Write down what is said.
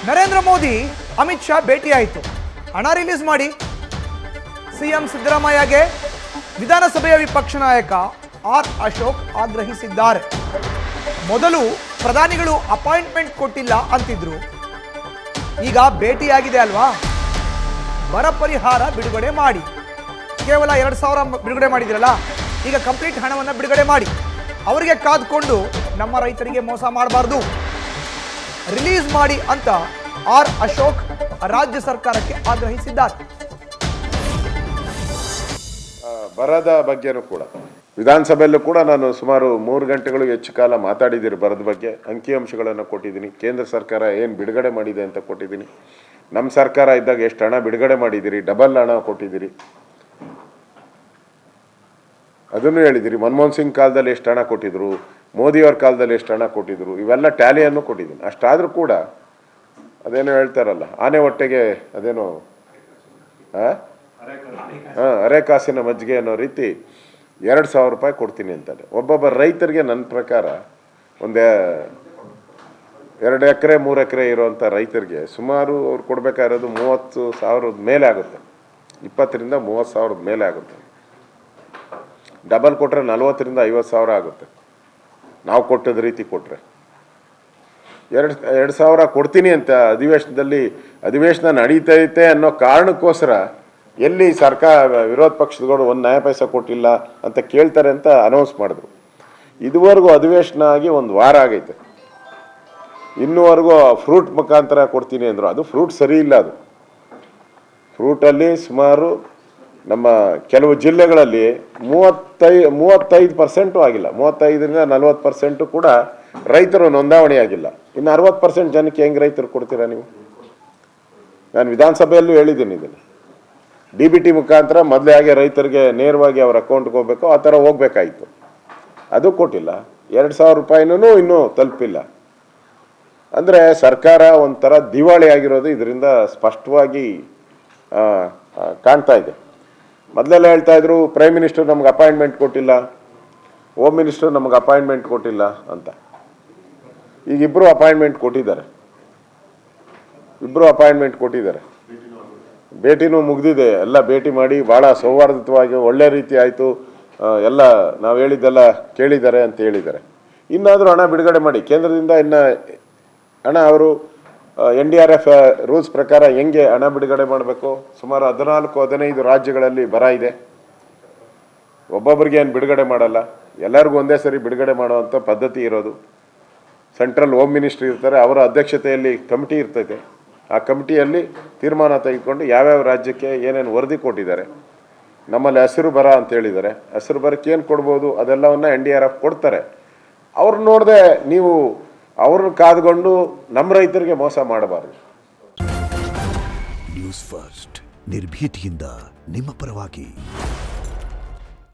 ನರೇಂದ್ರ ಮೋದಿ ಅಮಿತ್ ಶಾ ಭೇಟಿಯಾಯಿತು. ಹಣ ರಿಲೀಸ್ ಮಾಡಿ. ಸಿಎಂ ಸಿದ್ದರಾಮಯ್ಯಗೆ ವಿಧಾನಸಭೆಯ ವಿಪಕ್ಷ ನಾಯಕ ಆರ್ ಅಶೋಕ್ ಆಗ್ರಹಿಸಿದ್ದಾರೆ. ಮೊದಲು ಪ್ರಧಾನಿಗಳು ಅಪಾಯಿಂಟ್ಮೆಂಟ್ ಕೊಟ್ಟಿಲ್ಲ ಅಂತಿದ್ರು, ಈಗ ಭೇಟಿಯಾಗಿದೆ ಅಲ್ವಾ, ಬರ ಪರಿಹಾರ ಬಿಡುಗಡೆ ಮಾಡಿ. ಕೇವಲ 2,000 ಬಿಡುಗಡೆ ಮಾಡಿದ್ರಲ್ಲ, ಈಗ ಕಂಪ್ಲೀಟ್ ಹಣವನ್ನು ಬಿಡುಗಡೆ ಮಾಡಿ. ಅವರಿಗೆ ಕಾದ್ಕೊಂಡು ನಮ್ಮ ರೈತರಿಗೆ ಮೋಸ ಮಾಡಬಾರ್ದು, ರಿಲೀಸ್ ಮಾಡಿ ಅಂತ ಆರ್ ಅಶೋಕ್ ರಾಜ್ಯ ಸರ್ಕಾರಕ್ಕೆ ಆಗ್ರಹಿಸಿದ್ದಾರೆ. ಬರದ ಬಗ್ಗೆನೂ ಕೂಡ ವಿಧಾನಸಭೆಯಲ್ಲೂ ಕೂಡ ನಾನು ಸುಮಾರು 3 ಗಂಟೆಗಳು ಹೆಚ್ಚು ಕಾಲ ಮಾತಾಡಿದ್ದೀರಿ. ಬರದ ಬಗ್ಗೆ ಅಂಕಿಅಂಶಗಳನ್ನು ಕೊಟ್ಟಿದ್ದೀನಿ. ಕೇಂದ್ರ ಸರ್ಕಾರ ಏನು ಬಿಡುಗಡೆ ಮಾಡಿದೆ ಅಂತ ಕೊಟ್ಟಿದ್ದೀನಿ. ನಮ್ಮ ಸರ್ಕಾರ ಇದ್ದಾಗ ಎಷ್ಟು ಹಣ ಬಿಡುಗಡೆ ಮಾಡಿದ್ದೀರಿ, ಡಬಲ್ ಹಣ ಕೊಟ್ಟಿದ್ದೀರಿ ಅದನ್ನು ಹೇಳಿದಿರಿ. ಮನಮೋಹನ್ ಸಿಂಗ್ ಕಾಲದಲ್ಲಿ ಎಷ್ಟು ಹಣ ಕೊಟ್ಟಿದ್ರು, ಮೋದಿಯವ್ರ ಕಾಲದಲ್ಲಿ ಎಷ್ಟು ಹಣ ಕೊಟ್ಟಿದ್ರು, ಇವೆಲ್ಲ ಟ್ಯಾಲಿಯನ್ನು ಕೊಟ್ಟಿದ್ದೀನಿ. ಅಷ್ಟಾದರೂ ಕೂಡ ಅದೇನೋ ಹೇಳ್ತಾರಲ್ಲ, ಆನೆ ಹೊಟ್ಟೆಗೆ ಅದೇನೋ ಅರೆಕಾಸಿನ ಮಜ್ಜಿಗೆ ಅನ್ನೋ ರೀತಿ 2,000 ರೂಪಾಯಿ ಕೊಡ್ತೀನಿ ಅಂತಾನೆ. ಒಬ್ಬೊಬ್ಬ ರೈತರಿಗೆ ನನ್ನ ಪ್ರಕಾರ ಒಂದು 2 ಎಕರೆ 3 ಎಕರೆ ಇರೋವಂಥ ರೈತರಿಗೆ ಸುಮಾರು ಅವ್ರು ಕೊಡಬೇಕಾಗಿರೋದು 30,000 ಮೇಲೆ ಆಗುತ್ತೆ. 20ರಿಂದ 30,000 ಮೇಲೆ ಆಗುತ್ತೆ. ಡಬಲ್ ಕೊಟ್ಟರೆ 40ರಿಂದ 50,000 ಆಗುತ್ತೆ. ನಾವು ಕೊಟ್ಟದ ರೀತಿ ಕೊಟ್ಟರೆ 2,000 ಕೊಡ್ತೀನಿ ಅಂತ ಅಧಿವೇಶನ ನಡೀತೈತೆ ಅನ್ನೋ ಕಾರಣಕ್ಕೋಸ್ಕರ ಎಲ್ಲಿ ಸರ್ಕಾರ ವಿರೋಧ ಪಕ್ಷದವರು 1 ನಯ ಪೈಸೆ ಕೊಟ್ಟಿಲ್ಲ ಅಂತ ಕೇಳ್ತಾರೆ ಅಂತ ಅನೌನ್ಸ್ ಮಾಡಿದ್ರು. ಇದುವರೆಗೂ ಅಧಿವೇಶನ ಆಗಿ 1 ವಾರ ಆಗೈತೆ. ಇನ್ನೂವರೆಗೂ ಫ್ರೂಟ್ ಮುಖಾಂತರ ಕೊಡ್ತೀನಿ ಅಂದರು. ಅದು ಫ್ರೂಟ್ ಸರಿ ಇಲ್ಲ. ಅದು ಫ್ರೂಟಲ್ಲಿ ಸುಮಾರು ನಮ್ಮ ಕೆಲವು ಜಿಲ್ಲೆಗಳಲ್ಲಿ 35% ಆಗಿಲ್ಲ. 35ರಿಂದ 40% ಕೂಡ ರೈತರು ನೋಂದಾವಣಿ ಆಗಿಲ್ಲ. ಇನ್ನು 60% ಜನಕ್ಕೆ ಹೆಂಗೆ ರೈತರು ಕೊಡ್ತೀರಾ ನೀವು? ನಾನು ವಿಧಾನಸಭೆಯಲ್ಲೂ ಹೇಳಿದ್ದೀನಿ ಇದನ್ನು. DBT ಮುಖಾಂತರ ಮೊದಲೇ ಹಾಗೆ ರೈತರಿಗೆ ನೇರವಾಗಿ ಅವ್ರ ಅಕೌಂಟ್ಗೆ ಹೋಗ್ಬೇಕು, ಆ ಥರ ಹೋಗ್ಬೇಕಾಯಿತು. ಅದು ಕೊಟ್ಟಿಲ್ಲ. 2,000 ರೂಪಾಯಿನೂ ಇನ್ನೂ ತಲುಪಿಲ್ಲ. ಅಂದರೆ ಸರ್ಕಾರ ಒಂಥರ ದಿವಾಳಿ ಆಗಿರೋದು ಇದರಿಂದ ಸ್ಪಷ್ಟವಾಗಿ ಕಾಣ್ತಾ ಇದೆ. ಮೊದಲೆಲ್ಲ ಹೇಳ್ತಾ ಇದ್ರು, ಪ್ರೈಮ್ ಮಿನಿಸ್ಟರ್ ನಮ್ಗೆ ಅಪಾಯಿಂಟ್ಮೆಂಟ್ ಕೊಟ್ಟಿಲ್ಲ, ಹೋಮ್ ಮಿನಿಸ್ಟರ್ ನಮ್ಗೆ ಅಪಾಯಿಂಟ್ಮೆಂಟ್ ಕೊಟ್ಟಿಲ್ಲ ಅಂತ. ಈಗ ಇಬ್ಬರು ಅಪಾಯಿಂಟ್ಮೆಂಟ್ ಕೊಟ್ಟಿದ್ದಾರೆ. ಭೇಟಿನೂ ಮುಗ್ದಿದೆ. ಎಲ್ಲ ಭೇಟಿ ಮಾಡಿ ಭಾಳ ಸೌಹಾರ್ದಯುತವಾಗಿ ಒಳ್ಳೆ ರೀತಿ ಆಯಿತು, ಎಲ್ಲ ನಾವು ಹೇಳಿದ್ದೆಲ್ಲ ಕೇಳಿದ್ದಾರೆ ಅಂತ ಹೇಳಿದ್ದಾರೆ. ಇನ್ನಾದರೂ ಹಣ ಬಿಡುಗಡೆ ಮಾಡಿ. ಕೇಂದ್ರದಿಂದ ಇನ್ನು ಹಣ ಅವರು NDRF ರೂಲ್ಸ್ ಪ್ರಕಾರ ಹೆಂಗೆ ಹಣ ಬಿಡುಗಡೆ ಮಾಡಬೇಕು. ಸುಮಾರು 14-15 ರಾಜ್ಯಗಳಲ್ಲಿ ಬರ ಇದೆ. ಒಬ್ಬೊಬ್ಬರಿಗೆ ಏನು ಬಿಡುಗಡೆ ಮಾಡಲ್ಲ, ಎಲ್ಲರಿಗೂ ಒಂದೇ ಸರಿ ಬಿಡುಗಡೆ ಮಾಡುವಂಥ ಪದ್ಧತಿ ಇರೋದು. ಸೆಂಟ್ರಲ್ ಹೋಮ್ ಮಿನಿಸ್ಟ್ರಿ ಇರ್ತಾರೆ, ಅವರ ಅಧ್ಯಕ್ಷತೆಯಲ್ಲಿ ಕಮಿಟಿ ಇರ್ತೈತೆ. ಆ ಕಮಿಟಿಯಲ್ಲಿ ತೀರ್ಮಾನ ತೆಗೆದುಕೊಂಡು ಯಾವ್ಯಾವ ರಾಜ್ಯಕ್ಕೆ ಏನೇನು ವರದಿ ಕೊಟ್ಟಿದ್ದಾರೆ. ನಮ್ಮಲ್ಲಿ ಹಸಿರು ಬರ ಅಂತ ಹೇಳಿದ್ದಾರೆ. ಹಸಿರು ಬರಕ್ಕೆ ಏನು ಕೊಡ್ಬೋದು ಅದೆಲ್ಲವನ್ನು NDRF ಕೊಡ್ತಾರೆ. ಅವ್ರು ನೋಡದೆ ನೀವು ಅವ್ರನ್ನ ಕಾದ್ಕೊಂಡು ನಮ್ಮ ರೈತರಿಗೆ ಮೋಸ ಮಾಡಬಾರ್ದು. ನ್ಯೂಸ್ ಫಸ್ಟ್ ನಿರ್ಭೀತಿಯಿಂದ ನಿಮ್ಮ ಪರವಾಗಿ.